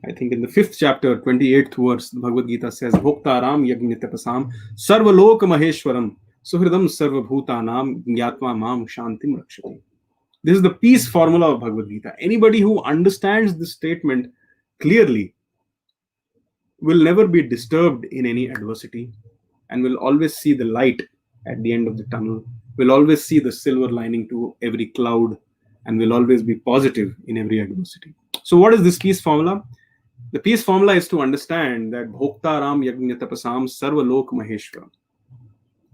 [SPEAKER 1] I think in the 5th chapter, 28th verse, the Bhagavad Gita says, Bhoktaram yajnitapasam sarvalok maheshwaram suhridam sarvabhutanam gyatma mam shantim rakshati. This is the peace formula of Bhagavad Gita. Anybody who understands this statement clearly will never be disturbed in any adversity and will always see the light at the end of the tunnel, will always see the silver lining to every cloud, and will always be positive in every adversity. So what is this peace formula? The peace formula is to understand that Bhoktaram Yajnatapasam Sarvalok Maheshwara.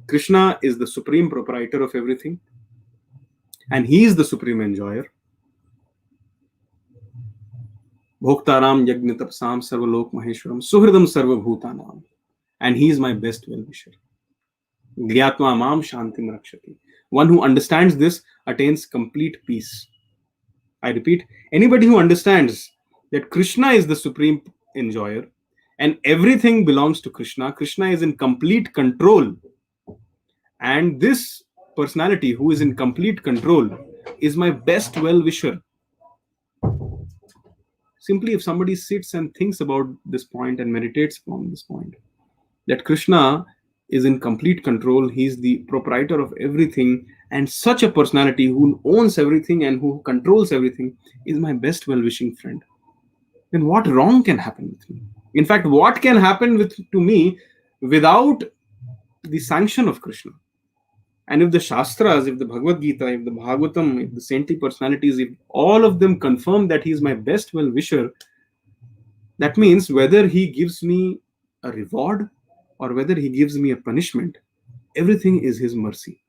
[SPEAKER 1] Krishna is the supreme proprietor of everything, and he is the supreme enjoyer. Bhoktaram Yajna Tapsam Sarvalok Maheshwaram Suhridam Sarvabhutanam. And he is my best well-wisher. Gyatma Mam Shantim Rakshati. One who understands this attains complete peace. I repeat, anybody who understands that Krishna is the supreme enjoyer and everything belongs to Krishna, Krishna is in complete control. And this personality who is in complete control is my best well-wisher. Simply, if somebody sits and thinks about this point and meditates upon this point, that Krishna is in complete control, he is the proprietor of everything, and such a personality who owns everything and who controls everything is my best well-wishing friend, then what wrong can happen with me? In fact, what can happen to me without the sanction of Krishna? And if the Shastras, if the Bhagavad Gita, if the Bhagavatam, if the saintly personalities, if all of them confirm that he is my best well-wisher, that means whether he gives me a reward or whether he gives me a punishment, everything is his mercy.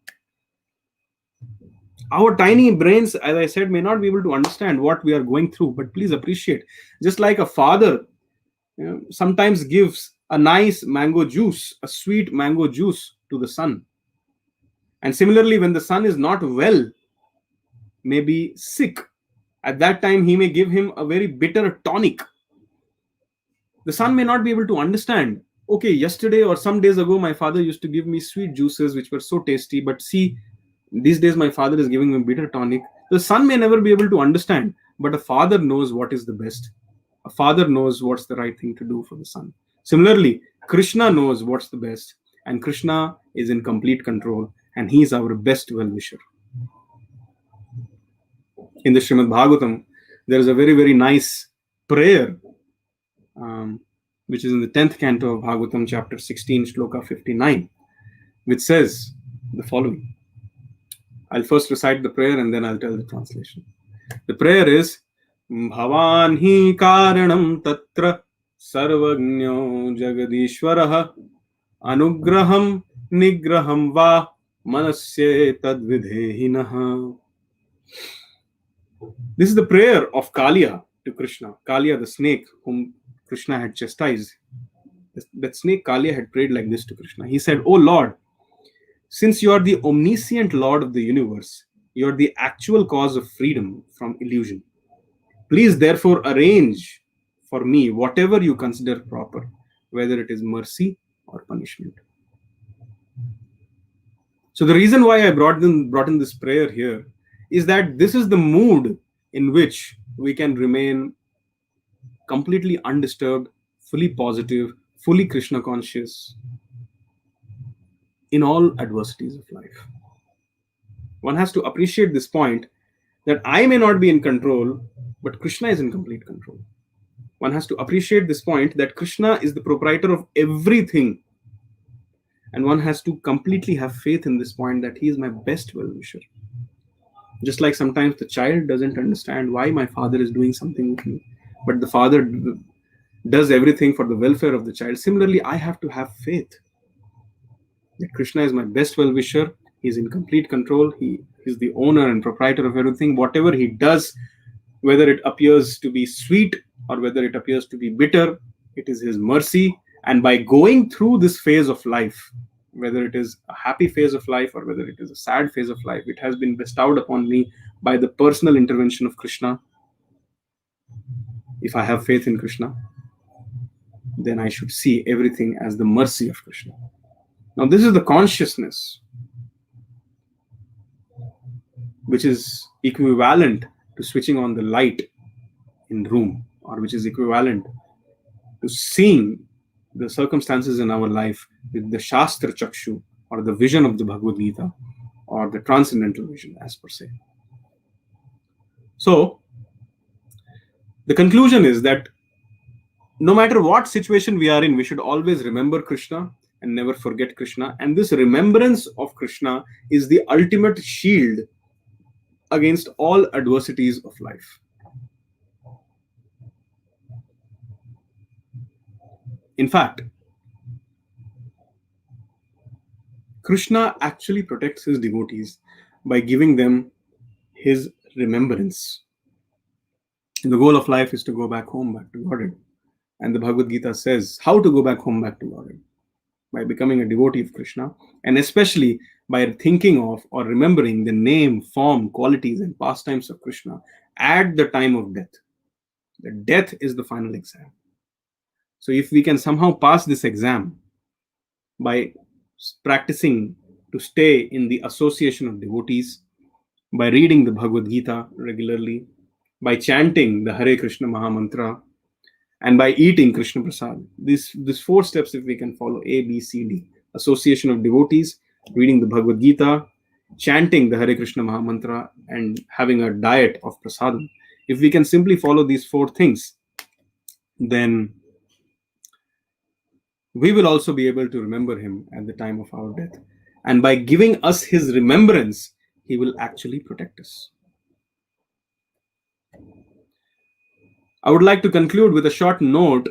[SPEAKER 1] Our tiny brains, as I said, may not be able to understand what we are going through, but please appreciate, just like a father sometimes gives a nice mango juice, a sweet mango juice to the son. And similarly, when the son is not well, maybe sick, at that time he may give him a very bitter tonic. The son may not be able to understand, okay, yesterday or some days ago, my father used to give me sweet juices which were so tasty, but see, these days my father is giving me bitter tonic. The son may never be able to understand, but a father knows what is the best. A father knows what's the right thing to do for the son. Similarly, Krishna knows what's the best, and Krishna is in complete control, and he is our best well-wisher. In the Srimad Bhagavatam, there is a very, very nice prayer, which is in the 10th canto of Bhagavatam, chapter 16, shloka 59, which says the following. I'll first recite the prayer and then I'll tell the translation. The prayer is Bhavan hi karanam tatra sarvagno jagadishwaraha anugraham nigraham va manasya tadvidehinaha. This is the prayer of Kaliya to Krishna. Kaliya, the snake whom Krishna had chastised. That snake Kaliya had prayed like this to Krishna. He said, "O Lord, since you are the omniscient Lord of the universe, you are the actual cause of freedom from illusion. Please therefore arrange for me whatever you consider proper, whether it is mercy or punishment." So the reason why I brought in this prayer here is that this is the mood in which we can remain completely undisturbed, fully positive, fully Krishna conscious in all adversities of life. One has to appreciate this point that I may not be in control, but Krishna is in complete control. One has to appreciate this point that Krishna is the proprietor of everything. And one has to completely have faith in this point that he is my best well-wisher. Just like sometimes the child doesn't understand why my father is doing something with me, but the father does everything for the welfare of the child. Similarly, I have to have faith that Krishna is my best well-wisher. He's in complete control. He is the owner and proprietor of everything. Whatever he does, whether it appears to be sweet or whether it appears to be bitter, it is his mercy. And by going through this phase of life, whether it is a happy phase of life or whether it is a sad phase of life, it has been bestowed upon me by the personal intervention of Krishna. If I have faith in Krishna, then I should see everything as the mercy of Krishna. Now, this is the consciousness which is equivalent to switching on the light in room, or which is equivalent to seeing the circumstances in our life with the Shastra Chakshu, or the vision of the Bhagavad Gita, or the transcendental vision as per se. So, the conclusion is that no matter what situation we are in, we should always remember Krishna and never forget Krishna. And this remembrance of Krishna is the ultimate shield against all adversities of life. In fact, Krishna actually protects his devotees by giving them his remembrance. The goal of life is to go back home, back to Godhead. And the Bhagavad Gita says how to go back home, back to Godhead. By becoming a devotee of Krishna, and especially by thinking of or remembering the name, form, qualities, and pastimes of Krishna at the time of death. The death is the final exam. So if we can somehow pass this exam by practicing to stay in the association of devotees, by reading the Bhagavad Gita regularly, by chanting the Hare Krishna Mahamantra, and by eating Krishna Prasad. These 4 steps, if we can follow, A, B, C, D: association of devotees, reading the Bhagavad Gita, chanting the Hare Krishna Mahamantra, and having a diet of prasadam. If we can simply follow these 4 things, then we will also be able to remember him at the time of our death. And by giving us his remembrance, he will actually protect us. I would like to conclude with a short note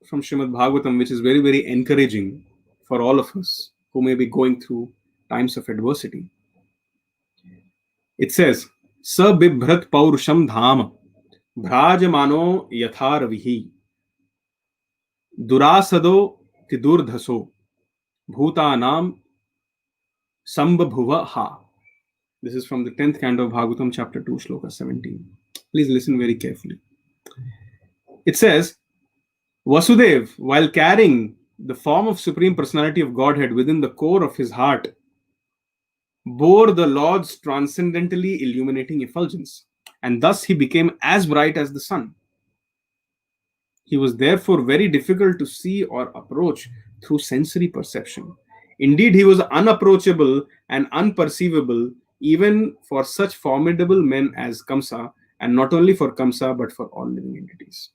[SPEAKER 1] from Srimad Bhagavatam, which is very, very encouraging for all of us who may be going through times of adversity. It says, Sa bibhrat paurusham dhama bhrajamano yatharavihi durasado tidurdhaso bhutanam sambhabhuva ha. This is from the 10th canto of Bhagavatam, chapter 2, shloka 17. Please listen very carefully. It says, Vasudev, while carrying the form of Supreme Personality of Godhead within the core of his heart, bore the Lord's transcendently illuminating effulgence, and thus he became as bright as the sun. He was therefore very difficult to see or approach through sensory perception. Indeed, he was unapproachable and unperceivable even for such formidable men as Kamsa, and not only for Kamsa but for all living entities.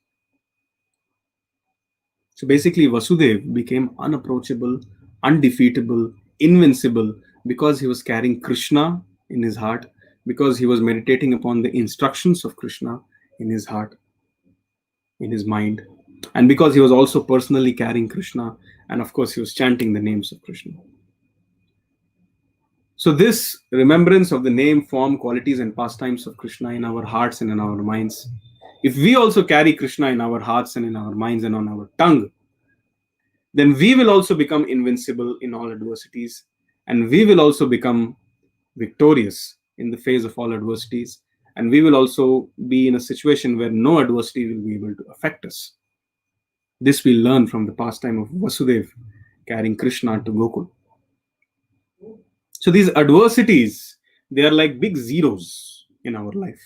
[SPEAKER 1] So basically, Vasudev became unapproachable, undefeatable, invincible because he was carrying Krishna in his heart, because he was meditating upon the instructions of Krishna in his heart, in his mind, and because he was also personally carrying Krishna, and of course he was chanting the names of Krishna. So this remembrance of the name, form, qualities, and pastimes of Krishna in our hearts and in our minds, if we also carry Krishna in our hearts and in our minds and on our tongue, then we will also become invincible in all adversities, and we will also become victorious in the face of all adversities, and we will also be in a situation where no adversity will be able to affect us. This we learn from the pastime of Vasudev carrying Krishna to Gokul. So these adversities, they are like big zeros in our life,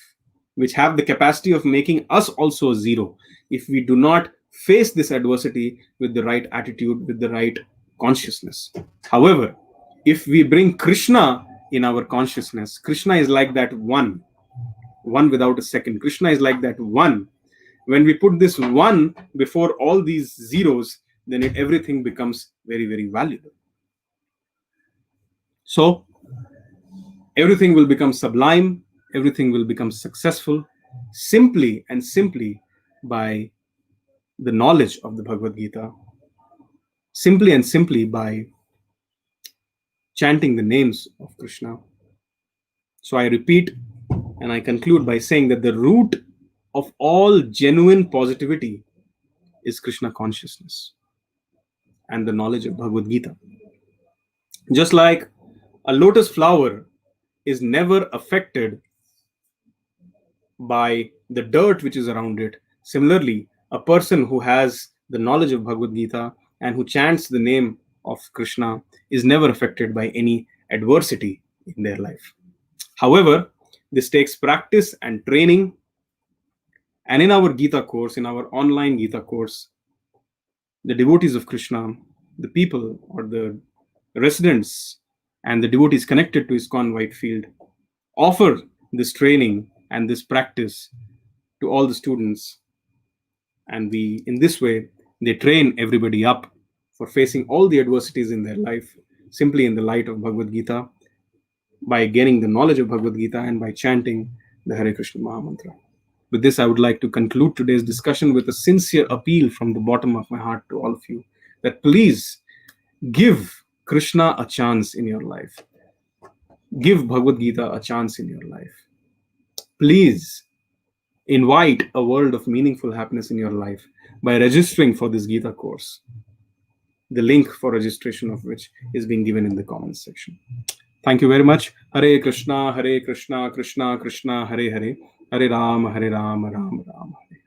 [SPEAKER 1] which have the capacity of making us also a zero if we do not face this adversity with the right attitude, with the right consciousness. However, if we bring Krishna in our consciousness, Krishna is like that one without a second. Krishna is like that one. When we put this one before all these zeros, then everything becomes very, very valuable. So everything will become sublime, everything will become successful simply and simply by the knowledge of the Bhagavad Gita, simply and simply by chanting the names of Krishna. So I repeat and I conclude by saying that the root of all genuine positivity is Krishna consciousness and the knowledge of Bhagavad Gita. Just like a lotus flower is never affected by the dirt which is around it, similarly, a person who has the knowledge of Bhagavad Gita and who chants the name of Krishna is never affected by any adversity in their life. However, this takes practice and training. And in our Gita course, in our online Gita course, the devotees of Krishna, the people or the residents and the devotees connected to ISKCON Whitefield offer this training and this practice to all the students. And in this way, they train everybody up for facing all the adversities in their life simply in the light of Bhagavad Gita, by gaining the knowledge of Bhagavad Gita and by chanting the Hare Krishna Mahamantra. With this, I would like to conclude today's discussion with a sincere appeal from the bottom of my heart to all of you that please give Krishna a chance in your life. Give Bhagavad Gita a chance in your life. Please invite a world of meaningful happiness in your life by registering for this Gita course, the link for registration of which is being given in the comments section. Thank you very much. Hare Krishna, Krishna Krishna, Hare Hare, Hare Ram, Ram Ram, Hare.